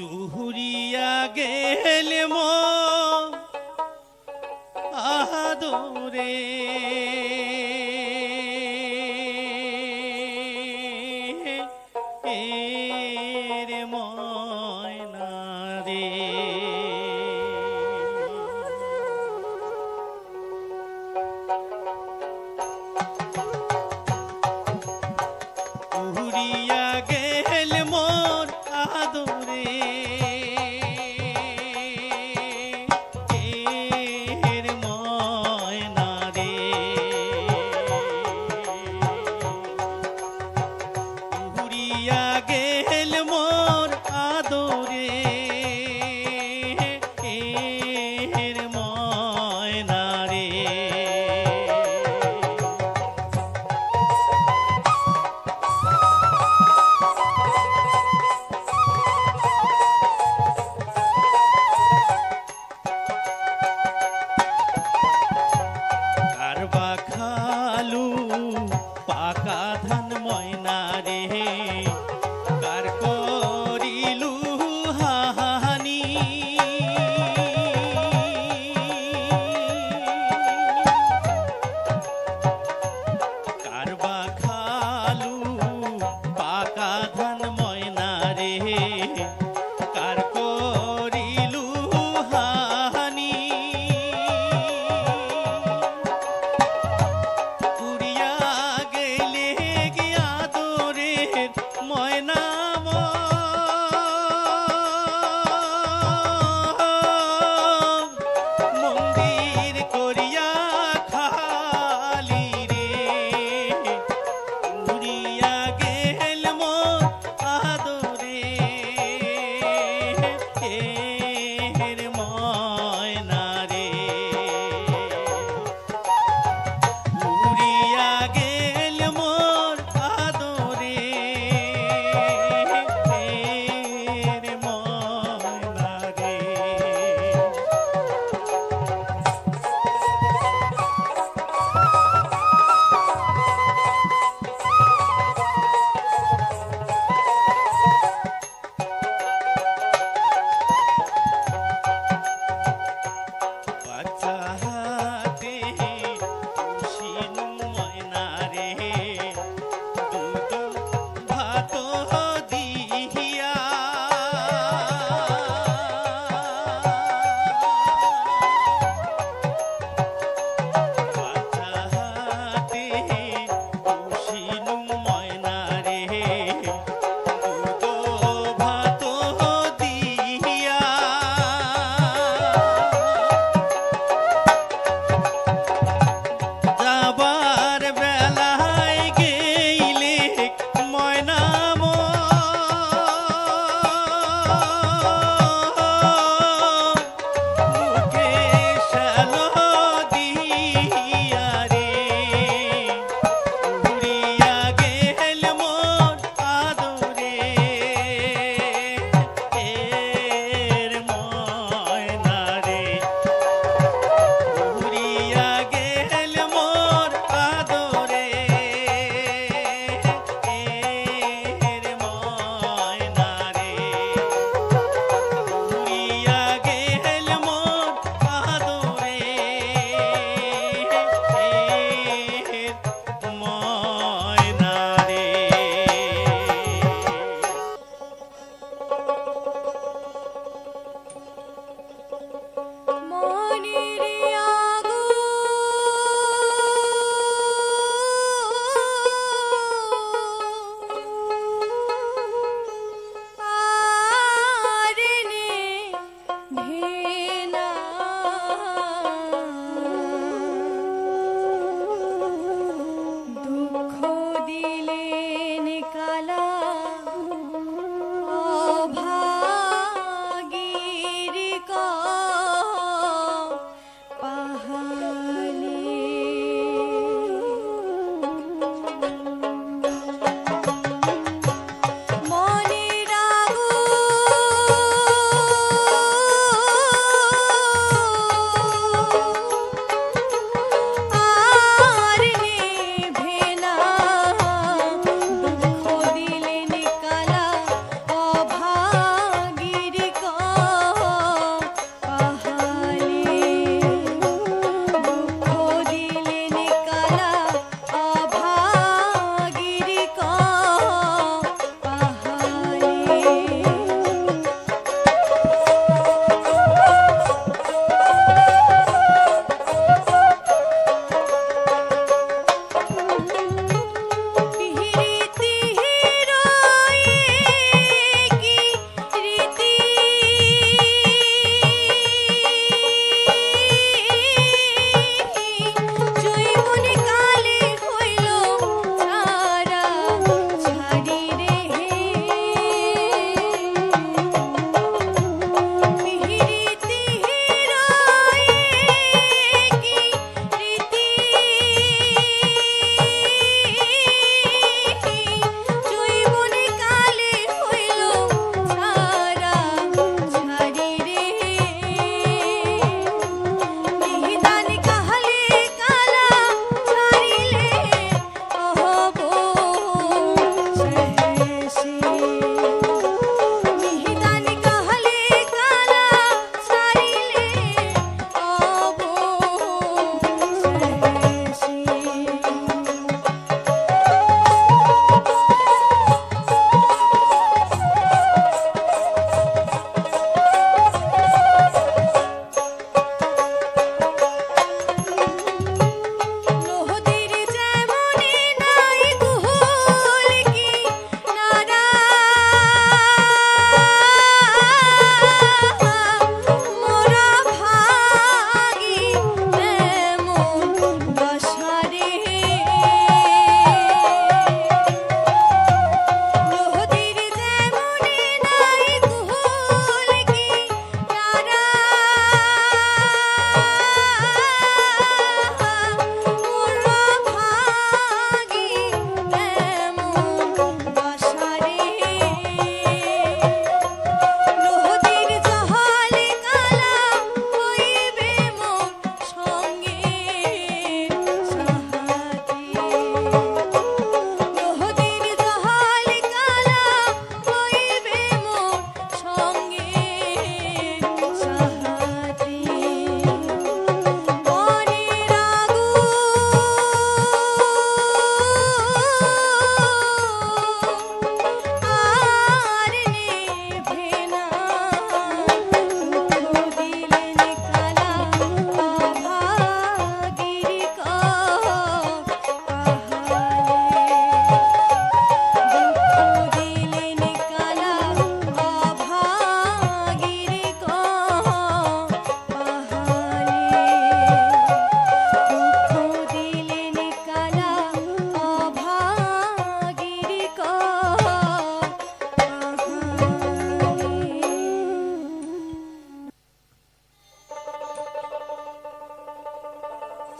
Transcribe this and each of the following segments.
উহুরিয়া গেলে মন আদরে রে ময়না রে উহুরিয়া গেলে মন আদরে রে ময়না রে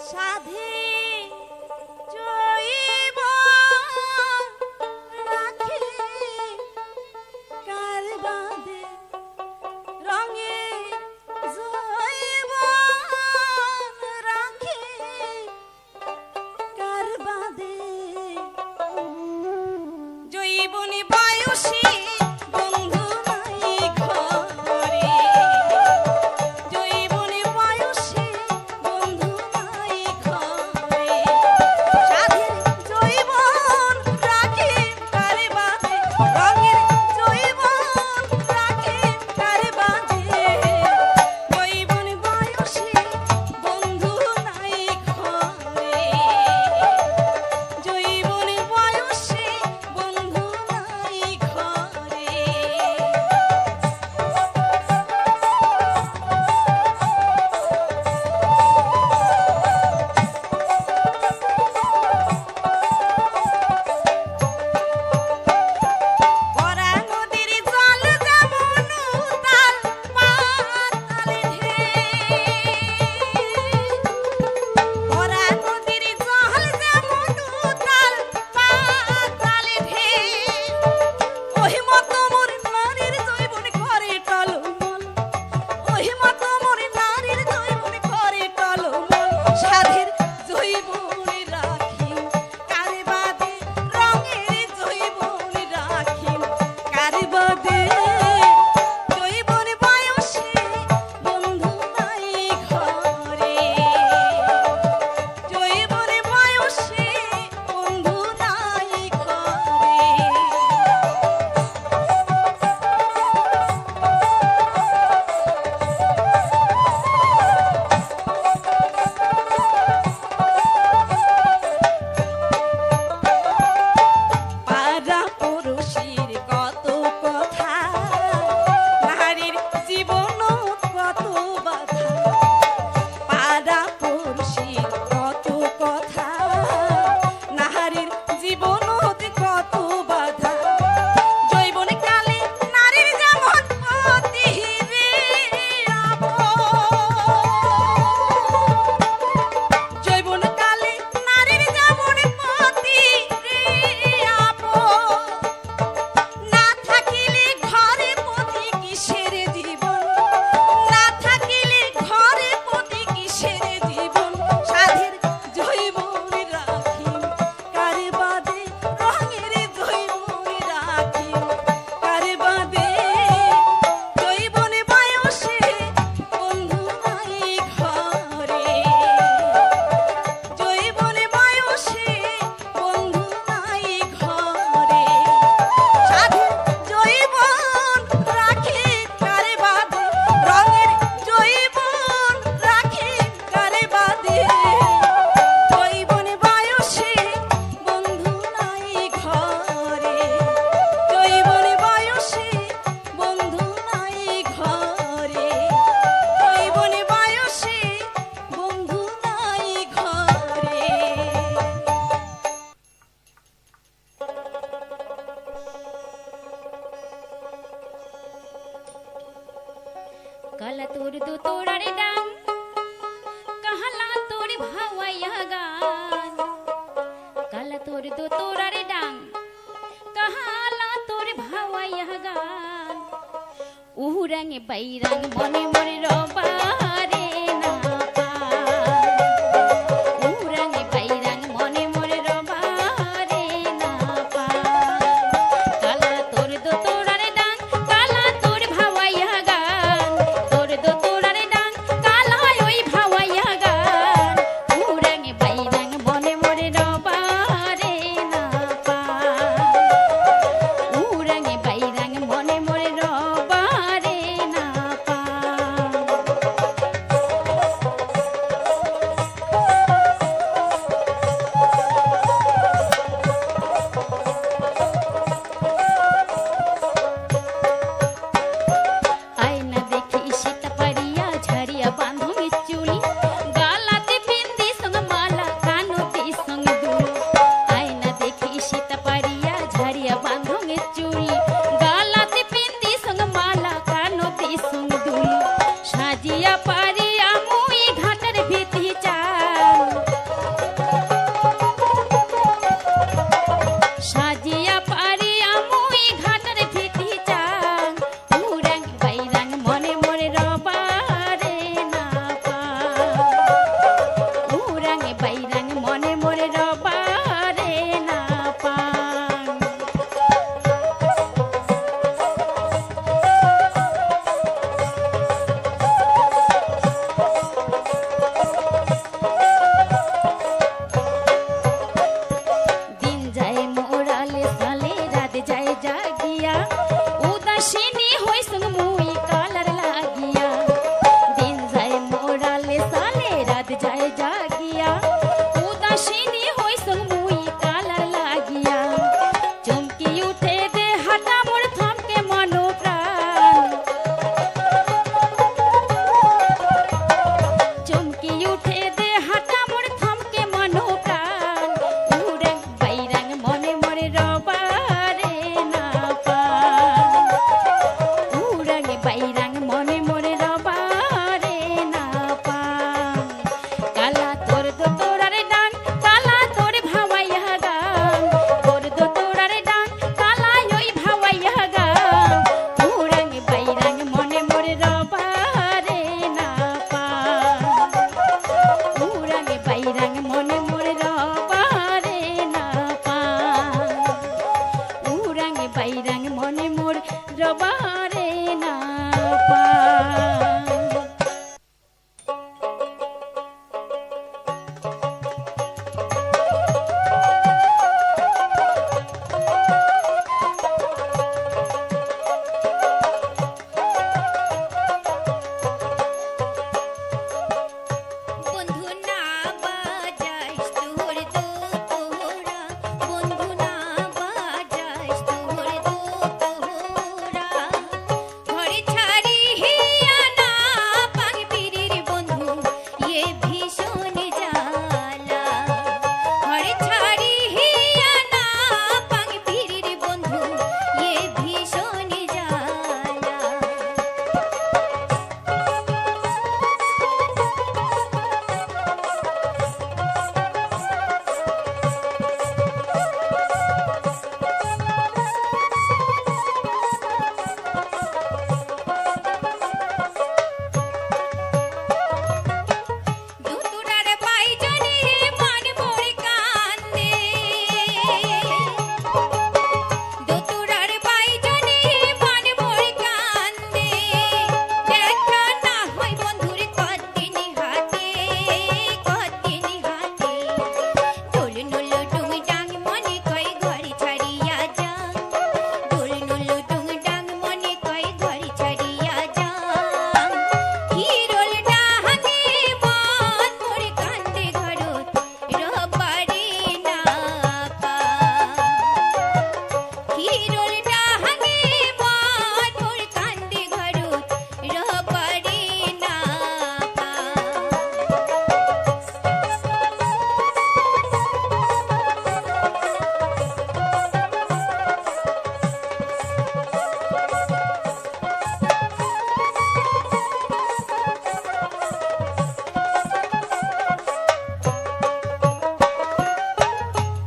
সাধে জৈব রাখে কার বাঁধে রঙে জৈব রাখে কার বাঁধে জৈবনী বয়সী বন্ধু নাই ঘরে জৈবনী বয়সী বন্ধু নাই ঘরে সাধের জৈবন রাখে কারে বাঁধে রঙের জৈবন রাখে কারে বাঁধে জৈবনী বয়সী বন্ধু নাই ঘরে জৈবনী বয়সী বন্ধু নাই ঘরে ভরা নদীর জল যেমন উতাল পাতালে ঢেউ ভরা নদীর জল যেমন উতাল পাতালে ঢেউ ওহি মত মোর নারীর জৈবন করে টলমল ওহি মত মোর নারীর জৈবন করে টলমল সাধের জৈবন রাখি কারে বাঁধে রঙের জৈবন রাখি কারে বাঁধে জৈবন বয়সে বন্ধু নাই ঘরে জৈবন বয়সে বন্ধু নাই ঘরে পাড়া পড়শির কত কথা নারীর জীবন কত বাধা পাড়া পড়শির কত কথা নারীর জীবন কত বাধা জৈবন কালে নারীর যেমন পতি রে জৈবন কালে নারীর যেমন পতি রে না থাকিলে ঘরে পতি কিসের জীবন না থাকিলে ঘরে পতি কিসের জীবন সাধের জৈবন রাখি কারে বাঁধে রঙের জৈবন রাখি কারে বাঁধে জৈবন বয়সে বন্ধু নাই ঘরে জৈবন বয়সে বন্ধু নাই ঘরে সাধের জৈবন রাখে কারে বাঁধে রঙের জৈবন রাখে কারে বাঁধে জৈবন বয়সে বন্ধু নাই ঘরে জৈবন বয়সে বন্ধু নাই ঘরে জৈবন বয়সে বন্ধু নাই ঘরে কালা তোর দু তোড়ারে ডাং কাহালা তোর ভাওয়াইয়া গান কালা তোর দু তোড়ারে ডাং কাহালা তোর ভাওয়াইয়া গান উহুরাঙে বাইরাং মনে মনে রবারে না পায় উহুরাঙে বাইরাং মনে মনে রবারে না পায় কালা তোর দু তোড়ারে ডাং কালা তোর ভাওয়াইয়া গান তোর দু তোড়ারে ডাং কালা ওই ভাওয়াইয়া গান উহুরাঙে বাইরাং মনে মনে রবারে না পায় উহুরাঙে বাইরাং মনে মনে রবারে না পায় যায় জাগিয়া উদাসিনী হইছ মুই কালার লাগিয়া চমকি উঠে দে হাটা মোর থমকে মন প্রাণ চমকি উঠে দে হাটা মোর থমকে মন প্রাণ উড়ে বাইরাং মনে মরে রবারে না পান উড়াং বাইরাং মনে মরে রবারে না পান কালা তোর দোতরার ডাং কালা তোর ভাওয়াইয়া গান তোর দোতরার ডাং কালা ওই ভাওয়াইয়া গান উড়াং বাইরাং মনে মরে রবারে না পান উড়াং বাইরাং মনে মরে রবারে না পান উড়াং বাইরাং মনে মোর রবারে না পান বন্ধু না বাজাইস তোর দোতরা বন্ধু না বাজাইস তোর দোতরা ঘরে ছাড়ি হিয়া না পাগবিরির বন্ধু এ ভীষণ জ্বালা ঘরে ছাড়ি হিয়া না পাগবিরির বন্ধু এ ভীষণ জ্বালা দুতুরার বাইজনি মন মোর কান্দে দুতুরার বাইজনি মন মোর কান্দে দেখা না হয় বন্ধুর কদিন হাতে দোল নুল টুং ডাং মনে কয় ঘর ছাড়িয়া যা দোল নুল টুং ডাং মনে কয় ঘর ছাড়িয়া যা হিরোল ডাহানে মন মোর কান্দে ঘরত রবারে না পা হিরোল ডাহানে মন মোর কান্দে ঘরত রবারে না পা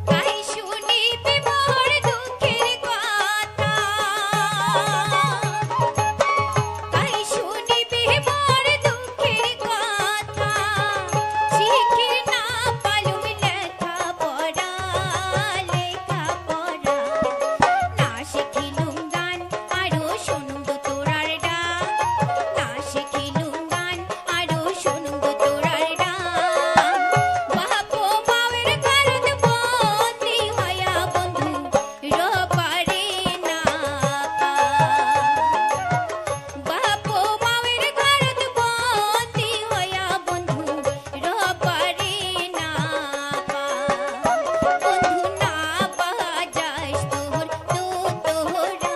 কাই শুনিবি মোর দুঃখের কথা কাই শুনিবি মোর দুঃখের কথা শিখে না পালুম লেখা পড়া না শিখিলুম গান আরো শুনুম তোরার ডাক না শিখিলুম গান আরো শুনুম তোরার ডাক বাপো মায়ের ঘরত বন্দি হইয়া বন্ধু রবারে না পা বাপো মায়ের ঘরত বন্দি হইয়া বন্ধু রবারে না পা বন্ধু না বাজাইস তোর দোতরা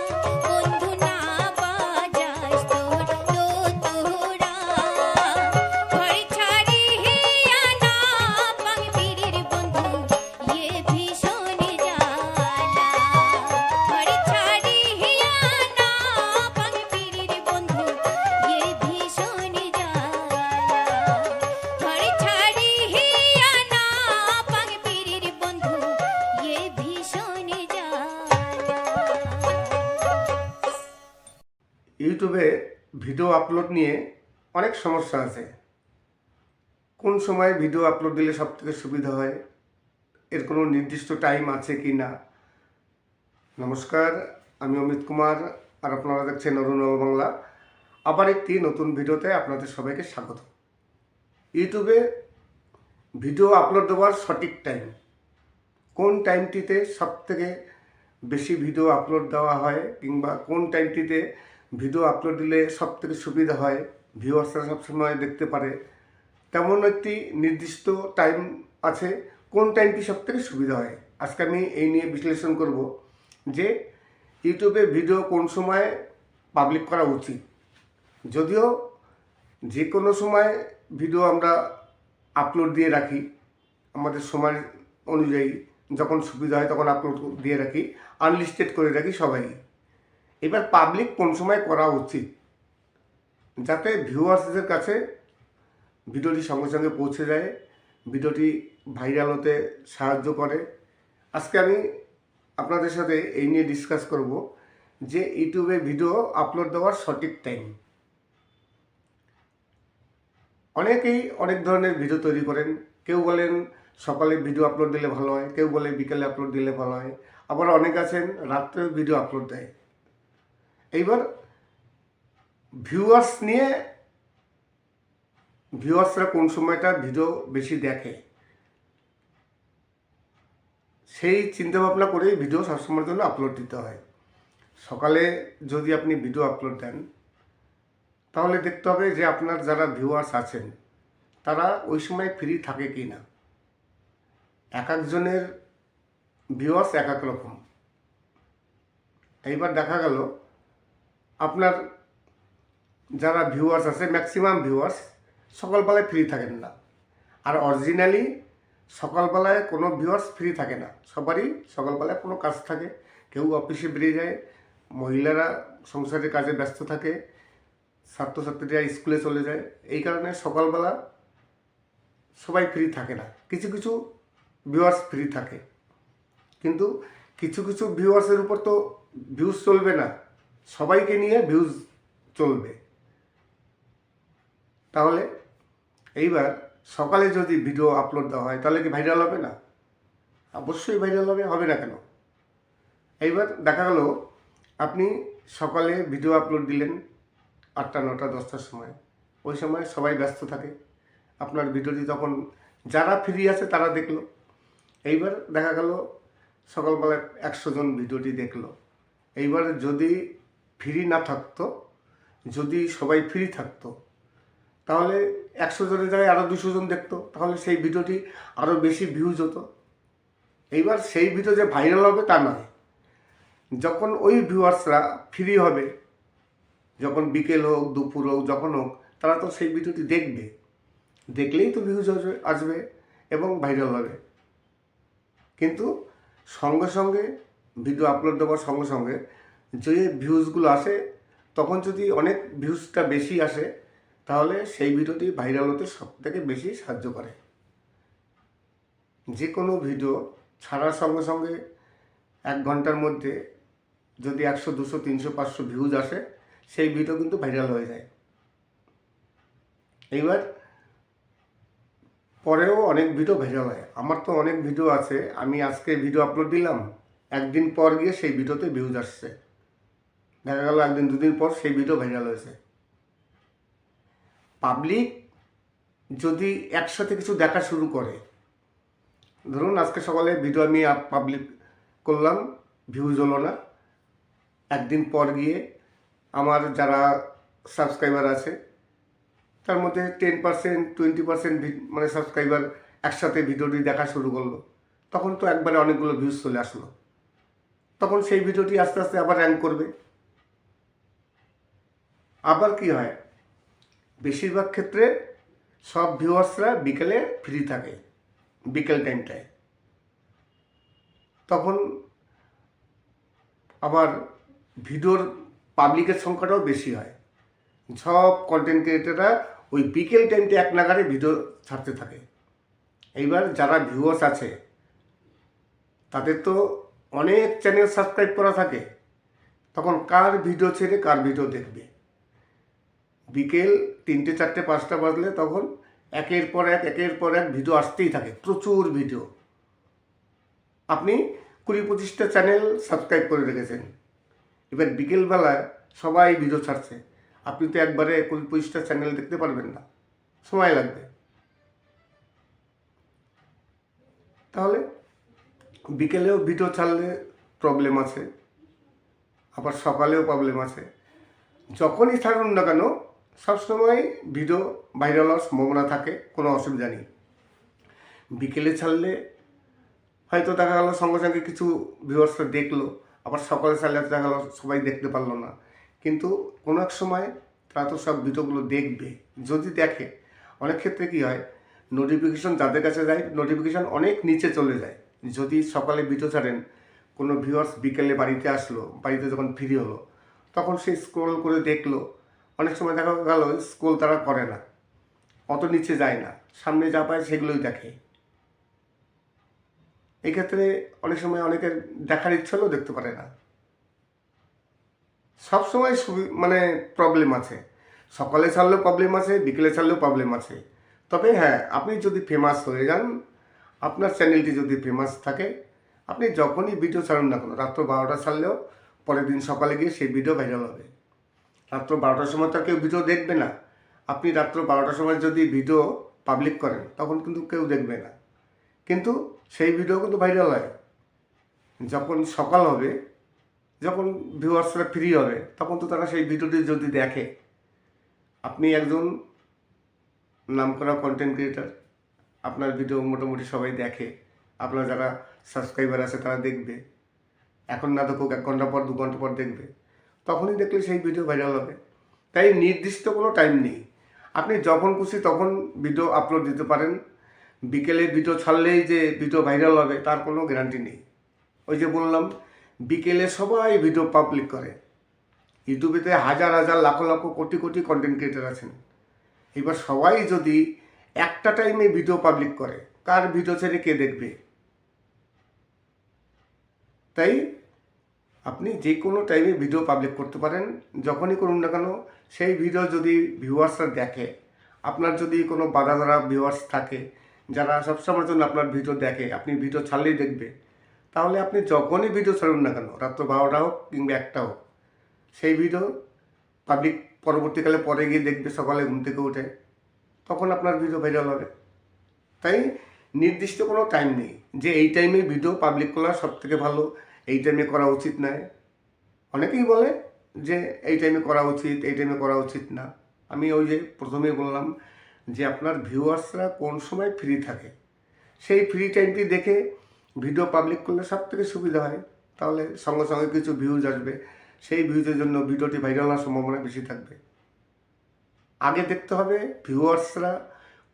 বন্ধু না বাজাইস তোর দোতরা ঘরে ছাড়ি হিয়া না পাগবিরির বন্ধু এ ভীষণ জ্বালা ঘরে ছাড়ি হিয়া না পাগবিরির বন্ধু এ ভীষণ জ্বালা ঘরে ছাড়ি হিয়া না পাগবিরির বন্ধু এ ভীষণ জ্বালা ইউটিউবে ভিডিও আপলোড নিয়ে অনেক সমস্যা আছে। কোন সময় ভিডিও আপলোড দিলে সবথেকে সুবিধা হয়, এর কোনো নির্দিষ্ট টাইম আছে কি না। নমস্কার, আমি অমিত কুমার আর আপনারা দেখছেন অরুণ বাংলা। আবার একটি নতুন ভিডিওতে আপনাদের সবাইকে স্বাগত। ইউটিউবে ভিডিও আপলোড দেওয়ার সঠিক টাইম, কোন টাইমটিতে সবথেকে বেশি ভিডিও আপলোড দেওয়া হয় কিংবা কোন টাইমটিতে ভিডিও আপলোড দিলে সবথেকে সুবিধা হয়, ভিউয়ার্সরা সবসময় দেখতে পারে, তেমন একটি নির্দিষ্ট টাইম আছে, কোন টাইমটি সবথেকে সুবিধা হয়। আজকে আমি এই নিয়ে বিশ্লেষণ করব যে ইউটিউবে ভিডিও কোন সময় পাবলিক করা উচিত। যদিও যে কোনো সময় ভিডিও আমরা আপলোড দিয়ে রাখি, আমাদের সময় অনুযায়ী যখন সুবিধা হয় তখন আপলোড দিয়ে রাখি, আনলিস্টেড করে রাখি সবাই। এবার পাবলিক কোন সময় করা উচিত যাতে ভিউয়ার্সদের কাছে ভিডিওটি সঙ্গে সঙ্গে পৌঁছে যায়, ভিডিওটি ভাইরাল হতে সাহায্য করে। আজকে আমি আপনাদের সাথে এই নিয়ে ডিসকাস করব যে ইউটিউবে ভিডিও আপলোড দেওয়ার সঠিক টাইম। অনেকেই অনেক ধরনের ভিডিও তৈরি করেন। কেউ বলেন সকালে ভিডিও আপলোড দিলে ভালো হয়, কেউ বলে বিকেলে আপলোড দিলে ভালো হয়, আবার অনেক আছেন রাত্রে ভিডিও আপলোড দেয়। এইবার ভিউয়ার্স নিয়ে, ভিউয়ার্সরা কোন সময়টা ভিডিও বেশি দেখে সেই চিন্তাভাবনা করেই ভিডিও সবসময়ের জন্য আপলোড দিতে হয়। সকালে যদি আপনি ভিডিও আপলোড দেন তাহলে দেখতে হবে যে আপনার যারা ভিউয়ার্স আছেন তারা ওই সময় ফ্রি থাকে কি না। এক একজনের ভিউয়ার্স এক এক রকম। এইবার দেখা গেল আপনার যারা ভিউয়ার্স আছে, ম্যাক্সিমাম ভিউয়ার্স সকালবেলায় ফ্রি থাকেন না। আর অরিজিনালি সকালবেলায় কোনো ভিউয়ার্স ফ্রি থাকে না, সবারই সকালবেলায় কোনো কাজ থাকে। কেউ অফিসে বেরিয়ে যায়, মহিলারা সংসারের কাজে ব্যস্ত থাকে, ছাত্রছাত্রীরা স্কুলে চলে যায়। এই কারণে সকালবেলা সবাই ফ্রি থাকে না। কিছু কিছু ভিউয়ার্স ফ্রি থাকে, কিন্তু কিছু কিছু ভিউয়ার্সের উপর তো ভিউজ চলবে না, সবাইকে নিয়ে ভিউজ চলবে। তাহলে এইবার সকালে যদি ভিডিও আপলোড দেওয়া হয় তাহলে কি ভাইরাল হবে না? অবশ্যই ভাইরাল হবে, হবে না কেন? এইবার দেখা গেল আপনি সকালে ভিডিও আপলোড দিলেন 8টা 9টা 10টার সময়, ওই সময় সবাই ব্যস্ত থাকে। আপনার ভিডিওটি তখন যারা ফ্রি আছে তারা দেখলো। এইবার দেখা গেল সকালবেলায় 100 জন ভিডিওটি দেখলো। এইবার যদি ফ্রি না থাকতো, যদি সবাই ফ্রি থাকতো তাহলে 100 জনের জায়গায় আরও 200 জন দেখতো, তাহলে সেই ভিডিওটি আরও বেশি ভিউজ হতো। এইবার সেই ভিডিও যে ভাইরাল হবে তা নয়। যখন ওই ভিউয়ার্সরা ফ্রি হবে, যখন বিকেল হোক দুপুর হোক যখন হোক, তারা তো সেই ভিডিওটি দেখবে, দেখলেই তো ভিউজ আসবে এবং ভাইরাল হবে। কিন্তু সঙ্গে সঙ্গে ভিডিও আপলোড দেওয়ার সঙ্গে সঙ্গে যে ভিউজগুলো আসে, তখন যদি অনেক ভিউজটা বেশি আসে তাহলে সেই ভিডিওটি ভাইরাল হতে সবথেকে বেশি সাহায্য করে। যে কোনো ভিডিও ছাড়ার সঙ্গে সঙ্গে 1 ঘন্টার মধ্যে যদি 100 200 300 500 ভিউজ আসে, সেই ভিডিও কিন্তু ভাইরাল হয়ে যায়। এইবার পরেও অনেক ভিডিও ভাইরাল হয়। আমার তো অনেক ভিডিও আছে, আমি আজকে ভিডিও আপলোড দিলাম, একদিন পর গিয়ে সেই ভিডিওতে ভিউজ আসছে। দেখা গেল একদিন দুদিন পর সেই ভিডিও ভাইরাল হয়েছে। পাবলিক যদি একসাথে কিছু দেখা শুরু করে, ধরুন আজকে সকালে ভিডিও আমি পাবলিক করলাম, ভিউজ হলো না, একদিন পর গিয়ে আমার যারা সাবস্ক্রাইবার আছে তার মধ্যে 10% 20% মানে সাবস্ক্রাইবার একসাথে ভিডিওটি দেখা শুরু করলো, তখন তো একবারে অনেকগুলো ভিউজ চলে আসলো। তখন সেই ভিডিওটি আস্তে আস্তে আবার র্যাঙ্ক করবে। আবার কি হয়, বেশিরভাগ ক্ষেত্রে সব ভিউয়ার্সরা বিকেলে ফ্রি থাকে, বিকেল টাইমটায়, তখন আবার ভিডিওর পাবলিকের সংখ্যাটাও বেশি হয়। সব কন্টেন্ট ক্রিয়েটাররা ওই বিকেল টাইমটা এক নাগারে ভিডিও ছাড়তে থাকে। এইবার যারা ভিউয়ার্স আছে তাদের তো অনেক চ্যানেল সাবস্ক্রাইব করা থাকে, তখন কার ভিডিও ছেড়ে কার ভিডিও দেখবে? বিকেল 3টে 4টে 5টা বাজলে তখন একের পর এক ভিডিও আসতেই থাকে, প্রচুর ভিডিও। আপনি 20-25টা চ্যানেল সাবস্ক্রাইব করে রেখেছেন, এবার বিকেলবেলায় সবাই ভিডিও ছাড়ছে, আপনি তো একবারে 20-25টা চ্যানেল দেখতে পারবেন না, সময় লাগবে। তাহলে বিকেলেও ভিডিও ছাড়লে প্রবলেম আছে, আবার সকালেও প্রবলেম আছে। যখনই ছাড়ুন না কেন সবসময় ভিডিও ভাইরাল হওয়ার সম্ভাবনা থাকে, কোনো অসুবিধা নেই। বিকেলে ছাড়লে হয়তো দেখা গেলো সঙ্গে সঙ্গে কিছু ভিউয়ার্সরা দেখলো, আবার সকালে ছাড়লে দেখা গেলো সবাই দেখতে পারলো না। কিন্তু কোনো এক সময় তারা তো সব ভিডিওগুলো দেখবে। যদি দেখে, অনেক ক্ষেত্রে কী হয়, নোটিফিকেশন যাদের কাছে যায় নোটিফিকেশন অনেক নিচে চলে যায়। যদি সকালে ভিডিও ছাড়েন, কোনো ভিউয়ার্স বিকেলে বাড়িতে আসলো, বাড়িতে যখন ফ্রি হলো, তখন সে স্ক্রল করে দেখলো। অনেক সময় দেখা গেল স্ক্রল তারা করে না, অত নিচে যায় না, সামনে যা পায় সেগুলোই দেখে। এই ক্ষেত্রে অনেক সময় অনেকের দেখার ইচ্ছা হলেও দেখতে পারে না। সবসময় মানে প্রবলেম আছে, সকালে ছাড়লেও প্রবলেম আছে, বিকেলে ছাড়লেও প্রবলেম আছে। তবে হ্যাঁ, আপনি যদি ফেমাস হয়ে যান, আপনার চ্যানেলটি যদি ফেমাস থাকে, আপনি যখনই ভিডিও ছাড়ুন না কেন, রাত্র 12টা ছাড়লেও পরের দিন সকালে গিয়ে সেই ভিডিও ভাইরাল হবে। রাত্র 12টার সময় তো কেউ ভিডিও দেখবে না। আপনি রাত্র 12টার সময় যদি ভিডিও পাবলিক করেন, তখন কিন্তু কেউ দেখবে না, কিন্তু সেই ভিডিও কিন্তু ভাইরাল হয়। যখন সকাল হবে, যখন ভিউয়ার্সরা ফ্রি হবে, তখন তো তারা সেই ভিডিওটি যদি দেখে, আপনি একজন নামকরা কন্টেন্ট ক্রিয়েটার, আপনার ভিডিও মোটামুটি সবাই দেখে, আপনার যারা সাবস্ক্রাইবার আছে তারা দেখবে। এখন না দেখুক, 1 ঘন্টা পর 2 ঘন্টা পর দেখবে, তখনই দেখলে সেই ভিডিও ভাইরাল হবে। তাই নির্দিষ্ট কোনো টাইম নেই, আপনি যখন খুশি তখন ভিডিও আপলোড দিতে পারেন। বিকেলে ভিডিও ছাড়লেই যে ভিডিও ভাইরাল হবে তার কোনো গ্যারান্টি নেই। ওই যে বললাম, বিকেলে সবাই ভিডিও পাবলিক করে। ইউটিউবেতে হাজার হাজার লাখ লাখ কোটি কোটি কন্টেন্ট ক্রিয়েটার আছেন। এবার সবাই যদি একটা টাইমে ভিডিও পাবলিক করে, কার ভিডিও ছেড়ে কে দেখবে? তাই আপনি যে কোনো টাইমে ভিডিও পাবলিক করতে পারেন, যখনই করুন না কেন। সেই ভিডিও যদি ভিউয়ার্সরা দেখে, আপনার যদি কোনো বাধা ধরা ভিউয়ার্স থাকে যারা সবসময়ের জন্য আপনার ভিডিও দেখে, আপনি ভিডিও ছাড়লেই দেখবে, তাহলে আপনি যখনই ভিডিও ছাড়ুন না কেন, রাত্র 12টা হোক কিংবা 1টা হোক, সেই ভিডিও পাবলিক পরবর্তীকালে পরে গিয়ে দেখবে সকালে ঘুম থেকে উঠে, তখন আপনার ভিডিও ভাইরাল হবে। তাই নির্দিষ্ট কোনো টাইম নেই যে এই টাইমে ভিডিও পাবলিক করা সবথেকে ভালো, এই টাইমে করা উচিত নয়। অনেকেই বলে যে এই টাইমে করা উচিত, এই টাইমে করা উচিত না। আমি ওই যে প্রথমেই বললাম যে আপনার ভিউয়ার্সরা কোন সময় ফ্রি থাকে, সেই ফ্রি টাইমটি দেখে ভিডিও পাবলিক করলে সবথেকে সুবিধা হয়। তাহলে সঙ্গে সঙ্গে কিছু ভিউজ আসবে, সেই ভিউজের জন্য ভিডিওটি ভাইরাল হওয়ার সম্ভাবনা বেশি থাকবে। আগে দেখতে হবে ভিউয়ার্সরা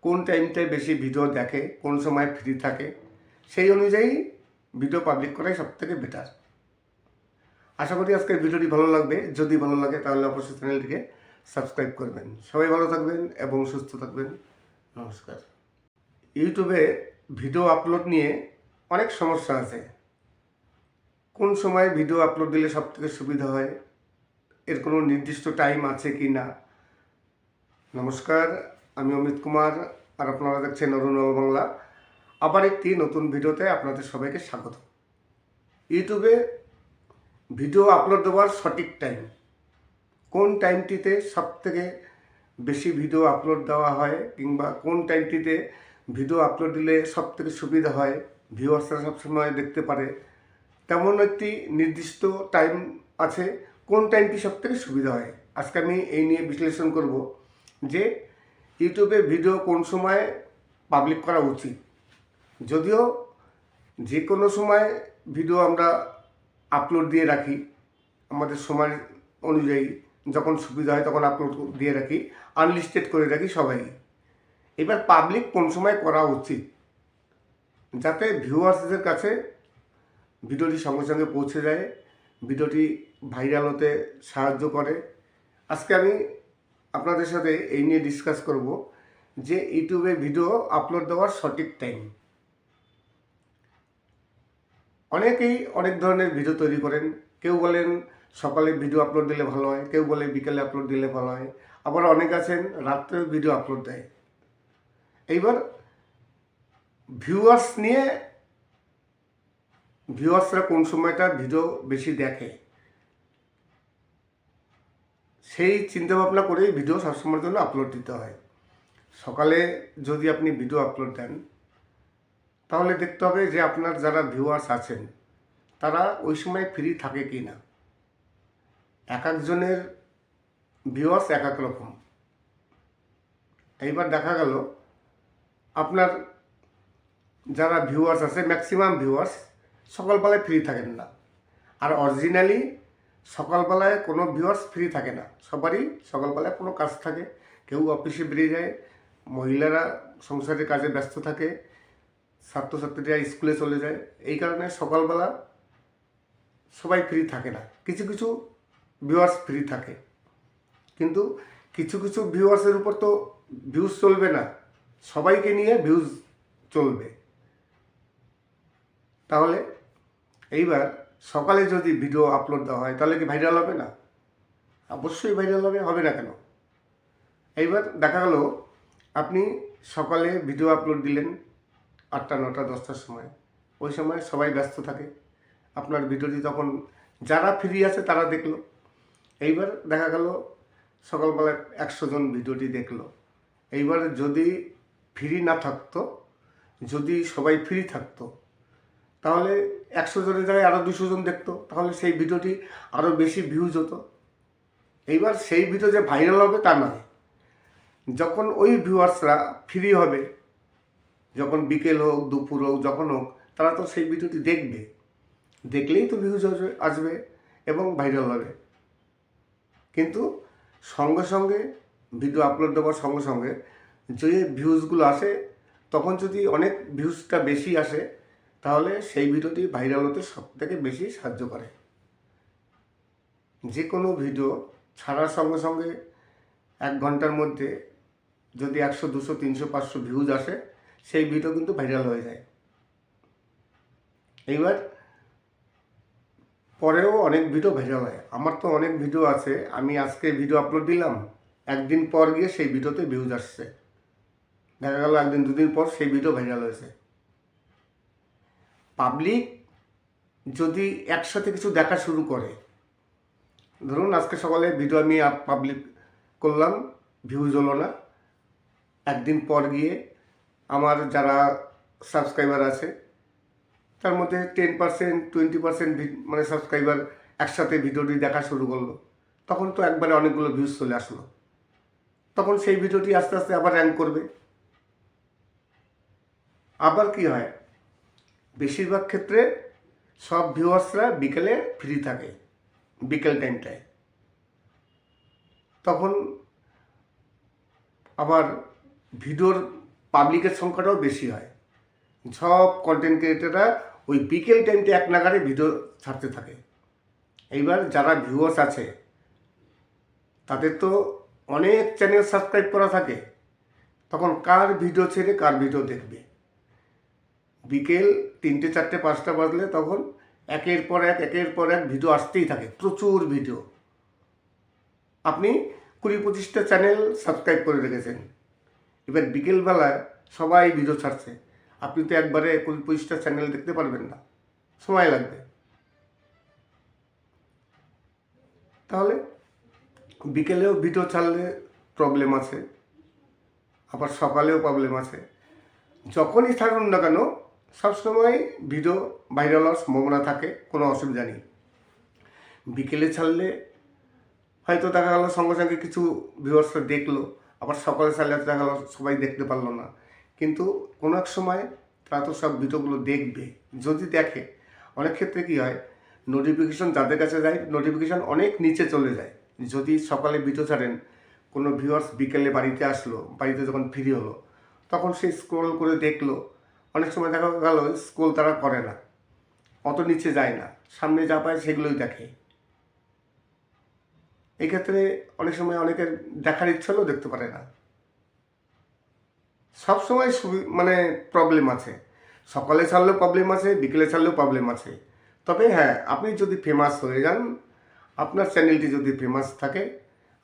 কোন টাইমটায় বেশি ভিডিও দেখে, কোন সময় ফ্রি থাকে, সেই অনুযায়ী ভিডিও পাবলিক করাই সবথেকে বেটার। আশা করি আজকের ভিডিওটি ভালো লাগবে। যদি ভালো লাগে তাহলে অবশ্যই চ্যানেলটিকে সাবস্ক্রাইব করবেন। সবাই ভালো থাকবেন এবং সুস্থ থাকবেন। নমস্কার। ইউটিউবে ভিডিও আপলোড নিয়ে অনেক সমস্যা আছে। কোন সময় ভিডিও আপলোড দিলে সবথেকে সুবিধা হয়, এর কোনো নির্দিষ্ট টাইম আছে কি না? নমস্কার, আমি অমিত কুমার, আর আপনারা দেখছেন অরুণ বাংলা। আবার একটি নতুন ভিডিওতে আপনাদের সবাইকে স্বাগত। ইউটিউবে ভিডিও আপলোড দেওয়ার সঠিক টাইম, কোন টাইমটিতে সবথেকে বেশি ভিডিও আপলোড দেওয়া হয়, কিংবা কোন টাইমটিতে ভিডিও আপলোড দিলে সবথেকে সুবিধা হয়, ভিউয়ার্সরা সবসময় দেখতে পারে, তেমন একটি নির্দিষ্ট টাইম আছে। কোন টাইমটি সবথেকে সুবিধা হয়, আজকে আমি এই নিয়ে বিশ্লেষণ করব যে ইউটিউবে ভিডিও কোন সময় পাবলিক করা উচিত। যদিও যে কোনো সময় ভিডিও আমরা আপলোড দিয়ে রাখি, আমাদের সময় অনুযায়ী যখন সুবিধা হয় তখন আপলোড দিয়ে রাখি, আনলিস্টেড করে রাখি সবাই। এবার পাবলিক কোন সময় করা উচিত, যাতে ভিউয়ার্সদের কাছে ভিডিওটি সঙ্গে সঙ্গে পৌঁছে যায়, ভিডিওটি ভাইরাল হতে সাহায্য করে। আজকে আমি আপনাদের সাথে এই নিয়ে ডিসকাস করব যে ইউটিউবে ভিডিও আপলোড দেওয়ার সঠিক টাইম। অনেকেই অনেক ধরনের ভিডিও তৈরি করেন। কেউ বলেন সকালে ভিডিও আপলোড দিলে ভালো হয়, কেউ বলে বিকেলে আপলোড দিলে ভালো হয়, আবার অনেক আছেন রাত্রে ভিডিও আপলোড দেয়। এইবার ভিউয়ার্স নিয়ে, ভিউয়ার্সরা কোন সময়টা ভিডিও বেশি দেখে, সেই চিন্তাভাবনা করেই ভিডিও সবসময়ের জন্য আপলোড দিতে হয়। সকালে যদি আপনি ভিডিও আপলোড দেন, তাহলে দেখতে হবে যে আপনার যারা ভিউয়ার্স আছেন তারা ওই সময় ফ্রি থাকে কি না। এক একজনের ভিউয়ার্স এক এক রকম। এইবার দেখা গেল আপনার যারা ভিউয়ার্স আছে, ম্যাক্সিমাম ভিউয়ার্স সকালবেলায় ফ্রি থাকেন না। আর অরিজিনালি সকালবেলায় কোনো ভিউয়ার্স ফ্রি থাকে না, সবারই সকালবেলায় কোনো কাজ থাকে, কেউ অফিসে বেরিয়ে যায়, মহিলারা সংসারের কাজে ব্যস্ত থাকে, ছাত্রছাত্রীরা স্কুলে চলে যায়। এই কারণে সকালবেলা সবাই ফ্রি থাকে না, কিছু কিছু ভিউয়ার্স ফ্রি থাকে। কিন্তু কিছু কিছু ভিউয়ার্সের উপর তো ভিউজ চলবে না, সবাইকে নিয়ে ভিউজ চলবে। তাহলে এইবার সকালে যদি ভিডিও আপলোড দেওয়া হয় তাহলে কি ভাইরাল হবে না? অবশ্যই ভাইরাল হবে, হবে না কেন? এইবার দেখা গেল আপনি সকালে ভিডিও আপলোড দিলেন 8টা 9টা 10টার সময়, ওই সময় সবাই ব্যস্ত থাকে, আপনার ভিডিওটি তখন যারা ফ্রি আছে তারা দেখলো। এইবার দেখা গেল সকালবেলা 100 জন ভিডিওটি দেখলো। এইবার যদি ফ্রি না থাকতো, যদি সবাই ফ্রি থাকতো, তাহলে 100 জনের জায়গায় আরও 200 জন দেখতো, তাহলে সেই ভিডিওটি আরও বেশি ভিউজ হতো। এইবার সেই ভিডিও যে ভাইরাল হবে তা নয়, যখন ওই ভিউয়ার্সরা ফ্রি হবে, যখন বিকেল হোক দুপুর হোক যখন হোক, তারা তো সেই ভিডিওটি দেখবে, দেখলেই তো ভিউজ আসবে এবং ভাইরাল হবে। কিন্তু সঙ্গে সঙ্গে ভিডিও আপলোড দেওয়ার সঙ্গে সঙ্গে যে ভিউজগুলো আসে, তখন যদি অনেক ভিউজটা বেশি আসে তাহলে সেই ভিডিওটি ভাইরাল হতে সবথেকে বেশি সাহায্য করে। যে কোনো ভিডিও ছাড়ার সঙ্গে সঙ্গে 1 ঘন্টার মধ্যে যদি 100 200 300 500 ভিউজ আসে, সেই ভিডিও কিন্তু ভাইরাল হয়ে যায়। এইবার পরেও অনেক ভিডিও ভাইরাল হয়, আমার তো অনেক ভিডিও আছে, আমি আজকে ভিডিও আপলোড দিলাম, একদিন পর গিয়ে সেই ভিডিওতে ভিউজ আসছে, দেখা গেল একদিন দুদিন পর সেই ভিডিও ভাইরাল হয়েছে। পাবলিক যদি একসাথে কিছু দেখা শুরু করে, ধরুন আজকে সকালে ভিডিও আমি পাবলিক করলাম, ভিউজ হলো না, একদিন পর গিয়ে আমার যারা সাবস্ক্রাইবার আছে তার মধ্যে 10% 20% মানে সাবস্ক্রাইবার একসাথে ভিডিওটি দেখা শুরু করলো, তখন তো একবারে অনেকগুলো ভিউজ চলে আসলো, তখন সেই ভিডিওটি আস্তে আস্তে আবার র্যাঙ্ক করবে। আবার কি হয়, বেশিরভাগ ক্ষেত্রে সব ভিউয়ার্সরা বিকেলে ফ্রি থাকে, বিকেল টাইমটায়, তখন আবার ভিডিওর পাবলিকের সংখ্যাটাও বেশি হয়। সব কন্টেন্ট ক্রিয়েটাররা ওই বিকেল টাইমটা এক নাগারে ভিডিও ছাড়তে থাকে। এইবার যারা ভিউয়ার্স আছে তাদের তো অনেক চ্যানেল সাবস্ক্রাইব করা থাকে, তখন কার ভিডিও ছেড়ে কার ভিডিও দেখবে? বিকেল 3টে 4টে 5টা বাজলে তখন একের পর এক ভিডিও আসতেই থাকে, প্রচুর ভিডিও। আপনি 20-25টা চ্যানেল সাবস্ক্রাইব করে রেখেছেন, এবার বিকেলবেলায় সবাই ভিডিও ছাড়ছে, আপনি তো একবারে 20-25টা চ্যানেল দেখতে পারবেন না, সময় লাগবে। তাহলে বিকেলেও ভিডিও ছাড়লে প্রবলেম আছে, আবার সকালেও প্রবলেম আছে। যখনই ছাড়ুন না কেন সবসময় ভিডিও ভাইরাল হওয়ার সম্ভাবনা থাকে, কোনো অসুবিধা নেই। বিকেলে ছাড়লে হয়তো দেখা গেলো সঙ্গে সঙ্গে কিছু ভিউয়ার্সরা দেখলো, আবার সকালে ছাড়লে দেখা গেলো সবাই দেখতে পারলো না, কিন্তু কোনো এক সময় তারা তো সব ভিডিওগুলো দেখবে। যদি দেখে, অনেক ক্ষেত্রে কী হয়, নোটিফিকেশন যাদের কাছে যায় নোটিফিকেশন অনেক নিচে চলে যায়। যদি সকালে ভিডিও ছাড়েন, কোনো ভিউয়ার্স বিকেলে বাড়িতে আসলো, বাড়িতে যখন ফ্রি হলো, তখন সে স্ক্রল করে দেখলো, অনেক সময় দেখা গেল স্ক্রল তারা করে না, অত নিচে যায় না, সামনে যা পায় সেগুলোই দেখে। এই ক্ষেত্রে অনেক সময় অনেকের দেখার ইচ্ছা হলেও দেখতে পারে না। সব সময় মানে প্রবলেম আছে, সকালে ছাড়লেও প্রবলেম আছে, বিকেলে ছাড়লেও প্রবলেম আছে। তবে হ্যাঁ, আপনি যদি ফেমাস হয়ে যান, আপনার চ্যানেলটি যদি ফেমাস থাকে,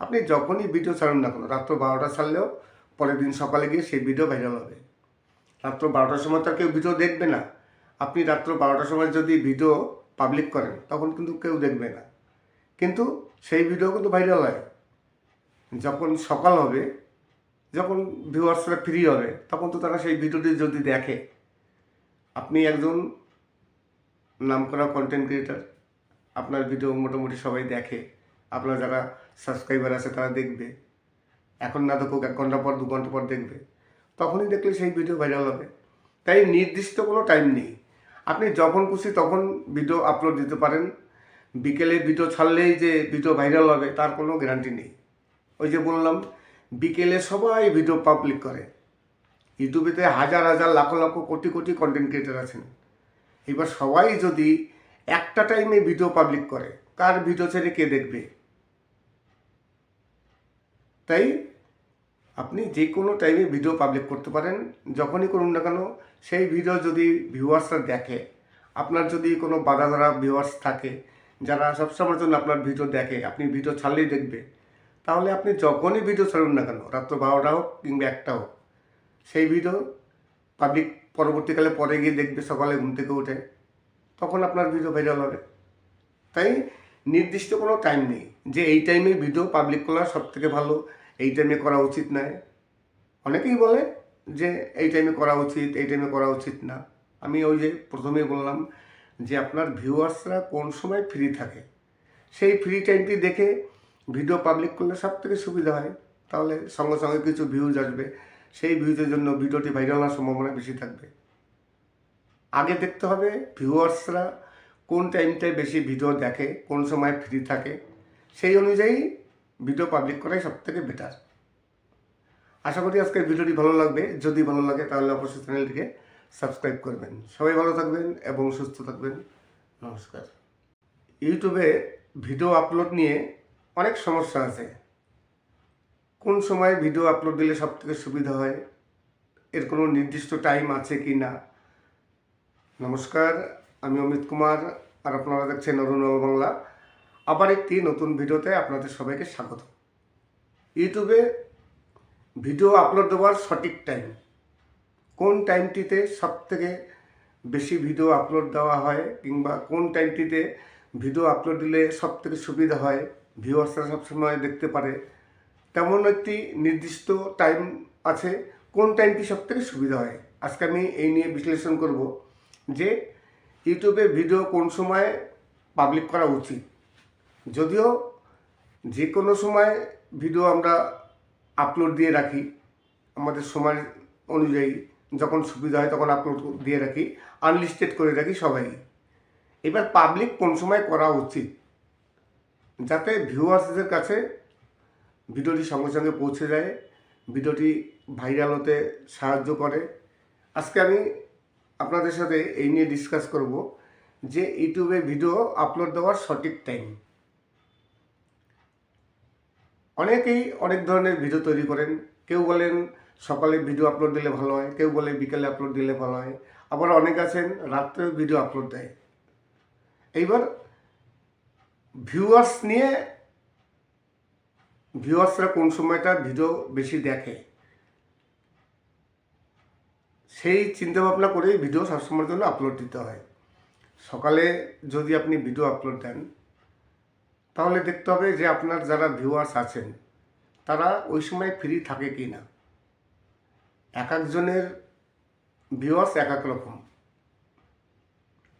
আপনি যখনই ভিডিও ছাড়ুন না কেন, রাত্র 12টা ছাড়লেও পরের দিন সকালে গিয়ে সেই ভিডিও ভাইরাল হবে। রাত্র 12টার সময় তো কেউ ভিডিও দেখবে না, আপনি রাত্র 12টার সময় যদি ভিডিও পাবলিক করেন তখন কিন্তু কেউ দেখবে না, কিন্তু সেই ভিডিও কিন্তু ভাইরাল হয়। যখন সকাল হবে, যখন ভিউয়ার্সরা ফ্রি হবে, তখন তো তারা সেই ভিডিওটি যদি দেখে, আপনি একজন নামকরা কন্টেন্ট ক্রিয়েটার, আপনার ভিডিও মোটামুটি সবাই দেখে, আপনার যারা সাবস্ক্রাইবার আছে তারা দেখবে, এখন না দেখুক 1 ঘন্টা পর 2 ঘন্টা পর দেখবে, তখনই দেখলে সেই ভিডিও ভাইরাল হবে। তাই নির্দিষ্ট কোনো টাইম নেই, আপনি যখন খুশি তখন ভিডিও আপলোড দিতে পারেন। বিকেলে ভিডিও ছাড়লেই যে ভিডিও ভাইরাল হবে তার কোনো গ্যারান্টি নেই। ওই যে বললাম, বিকেলে সবাই ভিডিও পাবলিক করে। ইউটিউবেতে হাজার হাজার লাখ লাখ কোটি কোটি কন্টেন্ট ক্রিয়েটার আছেন। এবার সবাই যদি একটা টাইমে ভিডিও পাবলিক করে, কার ভিডিও ছেড়ে কে দেখবে? তাই আপনি যে কোনো টাইমে ভিডিও পাবলিক করতে পারেন, যখনই করুন না কেন। সেই ভিডিও যদি ভিউয়ার্সরা দেখে, আপনার যদি কোনো বাধা ধরা ভিউয়ার্স থাকে যারা সবসময়ের জন্য আপনার ভিডিও দেখে, আপনি ভিডিও ছাড়লেই দেখবে, তাহলে আপনি যখনই ভিডিও ছাড়ুন না কেন, রাত্র 12টা হোক কিংবা 1টা হোক, সেই ভিডিও পাবলিক পরবর্তীকালে পরে গিয়ে দেখবে সকালে ঘুম থেকে উঠে, তখন আপনার ভিডিও ভাইরাল হবে। তাই নির্দিষ্ট কোনো টাইম নেই যে এই টাইমে ভিডিও পাবলিক করা সবথেকে ভালো, এই টাইমে করা উচিত নয়। অনেকেই বলে যে এই টাইমে করা উচিত, এই টাইমে করা উচিত না। আমি ওই যে প্রথমেই বললাম যে আপনার ভিউয়ার্সরা কোন সময় ফ্রি থাকে, সেই ফ্রি টাইমটি দেখে ভিডিও পাবলিক করলে সবথেকে সুবিধা হয়। তাহলে সঙ্গে সঙ্গে কিছু ভিউজ আসবে, সেই ভিউজের জন্য ভিডিওটি ভাইরাল হওয়ার সম্ভাবনা বেশি থাকবে। আগে দেখতে হবে ভিউয়ার্সরা কোন টাইমটায় বেশি ভিডিও দেখে, কোন সময় ফ্রি থাকে, সেই অনুযায়ী ভিডিও পাবলিক করাই সবথেকে বেটার। আশা করি আজকের ভিডিওটি ভালো লাগবে। যদি ভালো লাগে তাহলে অবশ্যই চ্যানেলটিকে সাবস্ক্রাইব করবেন। সবাই ভালো থাকবেন এবং সুস্থ থাকবেন। নমস্কার। ইউটিউবে ভিডিও আপলোড নিয়ে অনেক সমস্যা আছে। কোন সময় ভিডিও আপলোড দিলে সবথেকে সুবিধা হয়, এর কোনো নির্দিষ্ট টাইম আছে কি না? নমস্কার, আমি অমিত কুমার, আর আপনারা দেখছেন অরুণ বাংলা। আবার একটি নতুন ভিডিওতে আপনাদের সবাইকে স্বাগত। ইউটিউবে ভিডিও আপলোড দেওয়ার সঠিক টাইম, কোন টাইমটিতে সবথেকে বেশি ভিডিও আপলোড দেওয়া হয়, কিংবা কোন টাইমটিতে ভিডিও আপলোড দিলে সবথেকে সুবিধা হয়, ভিউয়ার্সরা সবসময় দেখতে পারে, তেমন একটি নির্দিষ্ট টাইম আছে। কোন টাইমটি সবথেকে সুবিধা হয়, আজকে আমি এই নিয়ে বিশ্লেষণ করব যে ইউটিউবে ভিডিও কোন সময় পাবলিক করা উচিত। যদিও যে কোনো সময় ভিডিও আমরা আপলোড দিয়ে রাখি, আমাদের সময় অনুযায়ী যখন সুবিধা হয় তখন আপলোড দিয়ে রাখি, আনলিস্টেড করে রাখি সবাই। এবার পাবলিক কোন সময় করা উচিত, যাতে ভিউয়ার্সদের কাছে ভিডিওটি সঙ্গে সঙ্গে পৌঁছে যায়, ভিডিওটি ভাইরাল হতে সাহায্য করে। আজকে আমি আপনাদের সাথে এই নিয়ে ডিসকাস করব যে ইউটিউবে ভিডিও আপলোড দেওয়ার সঠিক টাইম। অনেকেই অনেক ধরনের ভিডিও তৈরি করেন। কেউ বলেন সকালে ভিডিও আপলোড দিলে ভালো হয়, কেউ বলে বিকেলে আপলোড দিলে ভালো হয়, আবার অনেক আছেন রাত্রে ভিডিও আপলোড দেয়। এইবার ভিউয়ার্স নিয়ে, ভিউয়ার্সরা কোন সময়টা ভিডিও বেশি দেখে, সেই চিন্তাভাবনা করেই ভিডিও সবসময়ের জন্য আপলোড দিতে হয়। সকালে যদি আপনি ভিডিও আপলোড দেন, তাহলে দেখতে হবে যে আপনার যারা ভিউয়ার্স আছেন তারা ওই সময় ফ্রি থাকে কি না। এক একজনের ভিউয়ার্স এক এক রকম।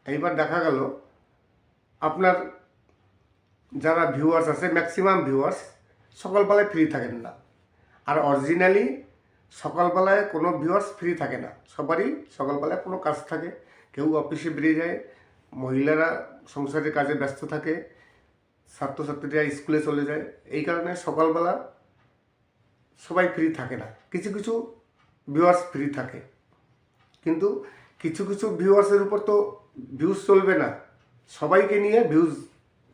এইবার দেখা গেল আপনার যারা ভিউয়ার্স আছে, ম্যাক্সিমাম ভিউয়ার্স সকালবেলায় ফ্রি থাকেন না। আর অরিজিনালি সকালবেলায় কোনো ভিউয়ার্স ফ্রি থাকে না। সবারই সকালবেলায় কোনো কাজ থাকে, কেউ অফিসে বেরিয়ে যায়, মহিলারা সংসারের কাজে ব্যস্ত থাকে, ছাত্রছাত্রীরা স্কুলে চলে যায়। এই কারণে সকালবেলা সবাই ফ্রি থাকে না। কিছু কিছু ভিউয়ার্স ফ্রি থাকে, কিন্তু কিছু কিছু ভিউয়ার্সের উপর তো ভিউজ চলবে না, সবাইকে নিয়ে ভিউজ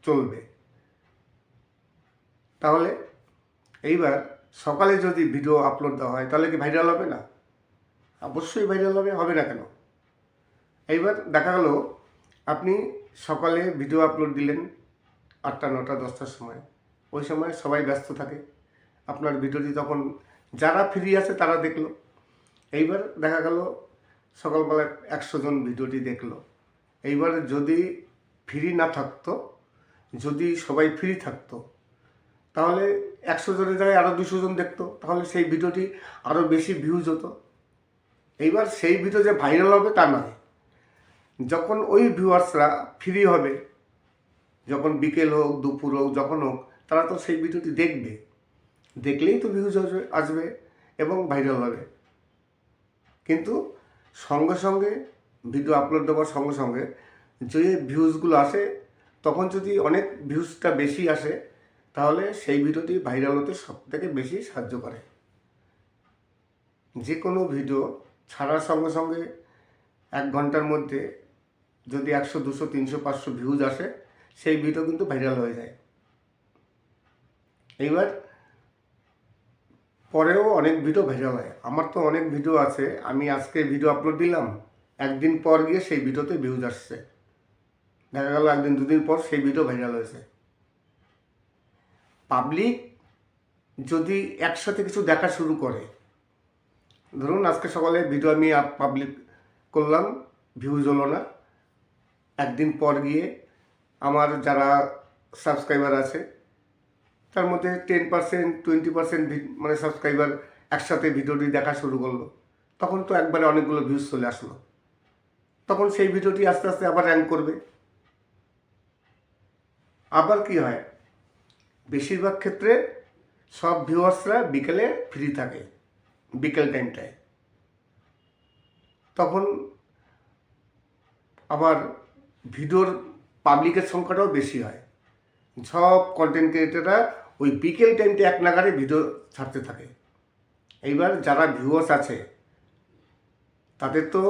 চলবে। তাহলে এইবার সকালে যদি ভিডিও আপলোড দেওয়া হয় তাহলে কি ভাইরাল হবে না? অবশ্যই ভাইরাল হবে, হবে না কেন? এইবার দেখা গেল আপনি সকালে ভিডিও আপলোড দিলেন 8টা 9টা 10টার সময়, ওই সময় সবাই ব্যস্ত থাকে। আপনার ভিডিওটি তখন যারা ফ্রি আছে তারা দেখলো। এইবার দেখা গেল সকালবেলা 100 জন ভিডিওটি দেখলো। এইবার যদি ফ্রি না থাকতো, যদি সবাই ফ্রি থাকতো, তাহলে 100 জনের জায়গায় আরও 200 জন দেখতো, তাহলে সেই ভিডিওটি আরও বেশি ভিউজ হতো। এইবার সেই ভিডিও যে ভাইরাল হবে তা নয়। যখন ওই ভিউয়ার্সরা ফ্রি হবে, যখন বিকেল হোক দুপুর হোক যখন হোক, তারা তো সেই ভিডিওটি দেখবে। দেখলেই তো ভিউজ আসবে এবং ভাইরাল হবে। কিন্তু সঙ্গে সঙ্গে ভিডিও আপলোড দেওয়ার সঙ্গে সঙ্গে যে ভিউজগুলো আসে, তখন যদি অনেক ভিউজটা বেশি আসে তাহলে সেই ভিডিওটি ভাইরাল হতে সবথেকে বেশি সাহায্য করে। যে কোনো ভিডিও ছাড়ার সঙ্গে সঙ্গে 1 ঘন্টার মধ্যে যদি 100, 200, 300, 500 ভিউজ আসে, সেই ভিডিও কিন্তু ভাইরাল হয়ে যায়। এইবার পরেও অনেক ভিডিও ভাইরাল হয়। আমার তো অনেক ভিডিও আছে, আমি আজকে ভিডিও আপলোড দিলাম, একদিন পর গিয়ে সেই ভিডিওতে ভিউজ আসছে, দেখা গেল একদিন 2 দিন পর সেই ভিডিও ভাইরাল হয়েছে। পাবলিক যদি একসাথে কিছু দেখা শুরু করে, ধরুন আজকে সকালে ভিডিও আমি পাবলিক করলাম, ভিউজ হলো না, একদিন পর গিয়ে আমার যারা সাবস্ক্রাইবার আছে তার মধ্যে 10%, 20% মানে সাবস্ক্রাইবার একসাথে ভিডিওটি দেখা শুরু করলো, তখন তো একবারে অনেকগুলো ভিউজ চলে আসলো। তখন সেই ভিডিওটি আস্তে আস্তে আবার র্যাঙ্ক করবে। আবার কি হয়, বেশিরভাগ ক্ষেত্রে সব ভিউয়ার্সরা বিকেলে ফ্রি থাকে, বিকেল টাইমটায়, তখন আবার ভিডিওর পাবলিকের সংখ্যাটাও বেশি হয়। সব কন্টেন্ট ক্রিয়েটাররা ওই বিকেল টাইমটা এক নাগারে ভিডিও ছাড়তে থাকে। এইবার যারা ভিউয়ার্স আছে তাদের তো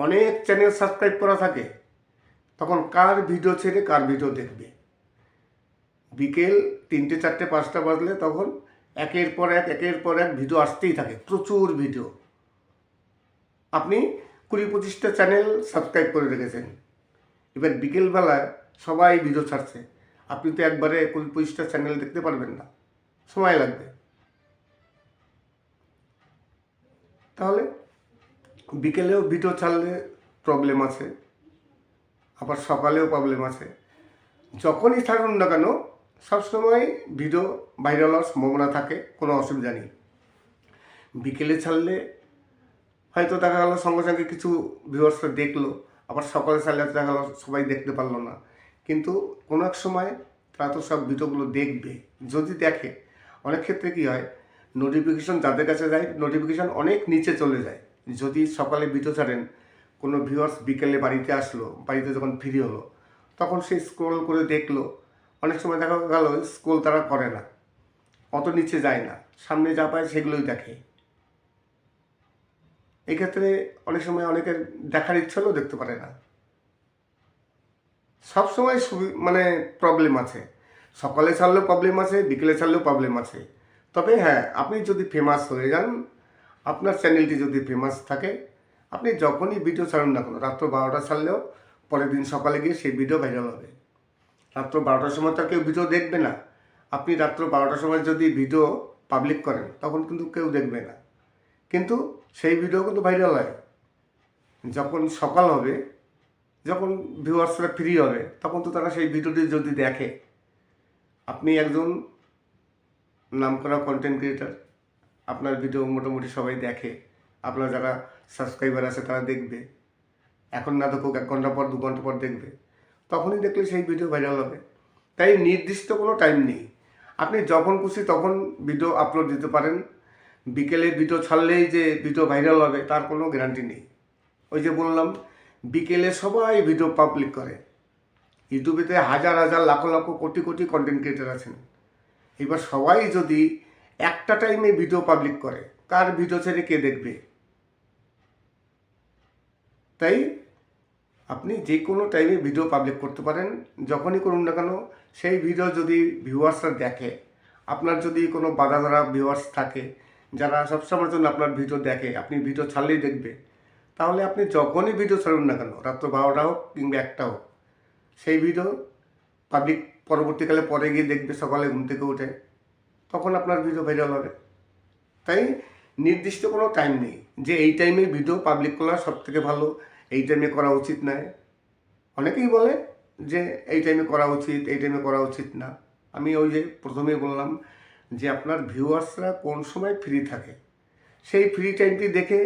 অনেক চ্যানেল সাবস্ক্রাইব করা থাকে, তখন কার ভিডিও ছেড়ে কার ভিডিও দেখবে? বিকেল 3টে, 4টে, 5টা বাজলে তখন একের পর এক ভিডিও আসতেই থাকে, প্রচুর ভিডিও। আপনি 20-25টা চ্যানেল সাবস্ক্রাইব করে রেখেছেন, এবার বিকেলবেলায় সবাই ভিডিও ছাড়ছে, আপনি তো একবারে 20-25টা চ্যানেল দেখতে পারবেন না, সময় লাগবে। তাহলে বিকেলেও ভিডিও ছাড়লে প্রবলেম আছে, আবার সকালেও প্রবলেম আছে। যখনই ছাড়ুন না কেন সবসময় ভিডিও ভাইরাল হওয়ার সম্ভাবনা থাকে, কোনো অসুবিধা নেই। বিকেলে ছাড়লে হয়তো দেখা গেল সঙ্গে সঙ্গে কিছু ভিউয়ার্সরা দেখলো, আবার সকালে ছাড়লে দেখা গেল সবাই দেখতে পারলো না, কিন্তু কোনো এক সময় তারা তো সব ভিডিওগুলো দেখবে। যদি দেখে, অনেক ক্ষেত্রে কী হয়, নোটিফিকেশন যাদের কাছে যায় নোটিফিকেশন অনেক নিচে চলে যায়। যদি সকালে ভিডিও ছাড়েন, কোনো ভিউয়ার্স বিকেলে বাড়িতে আসলো, বাড়িতে যখন ফ্রি হলো, তখন সে স্ক্রল করে দেখলো, অনেক সময় দেখা গেল স্ক্রল তারা করে না, অত নিচে যায় না, সামনে যা পায় সেগুলোই দেখে। এক্ষেত্রে অনেক সময় অনেকের দেখার ইচ্ছা হলেও দেখতে পারে না। সবসময় মানে প্রবলেম আছে, সকালে ছাড়লেও প্রবলেম আছে, বিকেলে ছাড়লেও প্রবলেম আছে। তবে হ্যাঁ, আপনি যদি ফেমাস হয়ে যান, আপনার চ্যানেলটি যদি ফেমাস থাকে, আপনি যখনই ভিডিও ছাড়ুন না কেন, রাত্র 12টা ছাড়লেও পরের দিন সকালে গিয়ে সেই ভিডিও ভাইরাল হবে। রাত্র 12টার সময় তো কেউ ভিডিও দেখবে না, আপনি রাত্র 12টার সময় যদি ভিডিও পাবলিক করেন তখন কিন্তু কেউ দেখবে না, কিন্তু সেই ভিডিও কিন্তু ভাইরাল হয়। যখন সকাল হবে, যখন ভিউয়ার্সরা ফ্রি হবে, তখন তো তারা সেই ভিডিওটি যদি দেখে, আপনি একজন নামকরা কন্টেন্ট ক্রিয়েটার, আপনার ভিডিও মোটামুটি সবাই দেখে, আপনার যারা সাবস্ক্রাইবার আছে তারা দেখবে, এখন না দেখুক 1 ঘন্টা পর 2 ঘন্টা পর দেখবে, তখনই দেখলে সেই ভিডিও ভাইরাল হবে। তাই নির্দিষ্ট কোনো টাইম নেই, আপনি যখন খুশি তখন ভিডিও আপলোড দিতে পারেন। বিকেলে ভিডিও ছাড়লেই যে ভিডিও ভাইরাল হবে তার কোনো গ্যারান্টি নেই। ওই যে বললাম, বিকেলে সবাই ভিডিও পাবলিক করে, ইউটিউবেতে হাজার হাজার লাখ লাখ কোটি কোটি কন্টেন্ট ক্রিয়েটার আছেন। এবার সবাই যদি একটা টাইমে ভিডিও পাবলিক করে, কার ভিডিও ছেড়ে কে দেখবে? তাই আপনি যে কোনো টাইমে ভিডিও পাবলিক করতে পারেন, যখনই করুন না কেন। সেই ভিডিও যদি ভিউয়ার্সরা দেখে, আপনার যদি কোনো বাধা ধরা ভিউয়ার্স থাকে যারা সবসময়ের জন্য আপনার ভিডিও দেখে, আপনি ভিডিও ছাড়লেই দেখবে, তাহলে আপনি যখনই ভিডিও ছাড়ুন না কেন, রাত্র 12টা হোক কিংবা 1টা হোক, সেই ভিডিও পাবলিক পরবর্তীকালে পরে গিয়ে দেখবে সকালে ঘুম থেকে উঠে, তখন আপনার ভিডিও ভাইরাল হবে। তাই নির্দিষ্ট কোনো টাইম নেই যে এই টাইমে ভিডিও পাবলিক করা সবথেকে ভালো, এই টাইমে করা উচিত নয়। অনেকেই বলে যে এই টাইমে করা উচিত, এই টাইমে করা উচিত না। আমি ওই যে প্রথমেই বললাম যে আপনার ভিউয়ার্সরা কোন সময় ফ্রি থাকে, সেই ফ্রি টাইমটি দেখে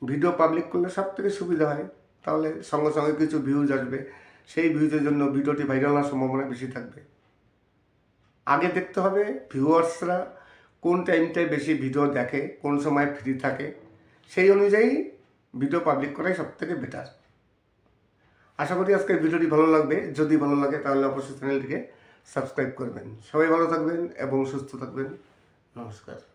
ভিডিও পাবলিক করলে সবথেকে সুবিধা হয়। তাহলে সঙ্গে সঙ্গে কিছু ভিউজ আসবে, সেই ভিউজের জন্য ভিডিওটি ভাইরাল হওয়ার সম্ভাবনা বেশি থাকবে। আগে দেখতে হবে ভিউয়ার্সরা কোন টাইমটায় বেশি ভিডিও দেখে, কোন সময় ফ্রি থাকে, সেই অনুযায়ী ভিডিও পাবলিক করাই সবথেকে বেটার। আশা করি আজকের ভিডিওটি ভালো লাগবে। যদি ভালো লাগে তাহলে অবশ্যই চ্যানেলটিকে সাবস্ক্রাইব করবেন। সবাই ভালো থাকবেন এবং সুস্থ থাকবেন। নমস্কার।